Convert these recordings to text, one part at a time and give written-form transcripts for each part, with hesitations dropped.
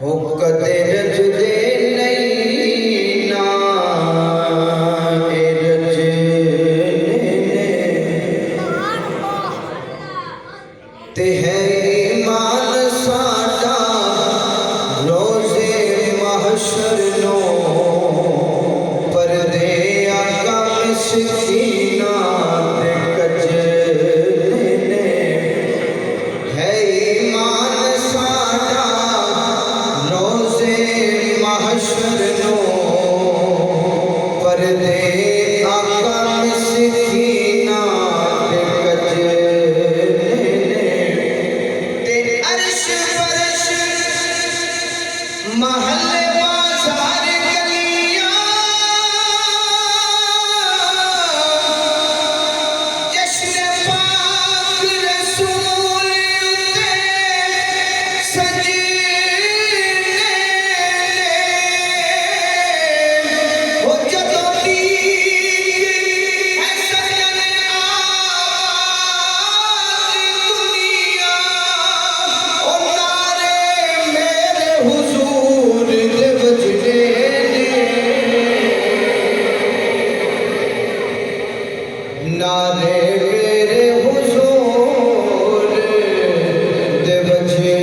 हो कदे रज दे नहीं ना रज ते है ईमान साडा रोज़े महशर नो परदे आका मिस्कीना ते कजने है ईमान साडा रोज़े महशर नो परदे आका मिस्कीना ते कजने अर्श फर्श महल बाजार गलियां जश्न पाक रसूल उते सजने हो जदों दी है सजन आबाद दुनिया ओ नारे मेरे हुजूर दे बजने नारे मेरे हुजूर दे बजने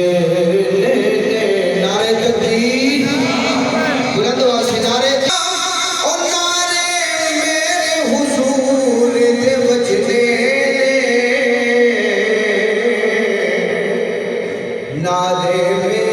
नारे तकबीर बुलंद आवाज से नारे ओ नारे मेरे हुजूर दे बजने नारे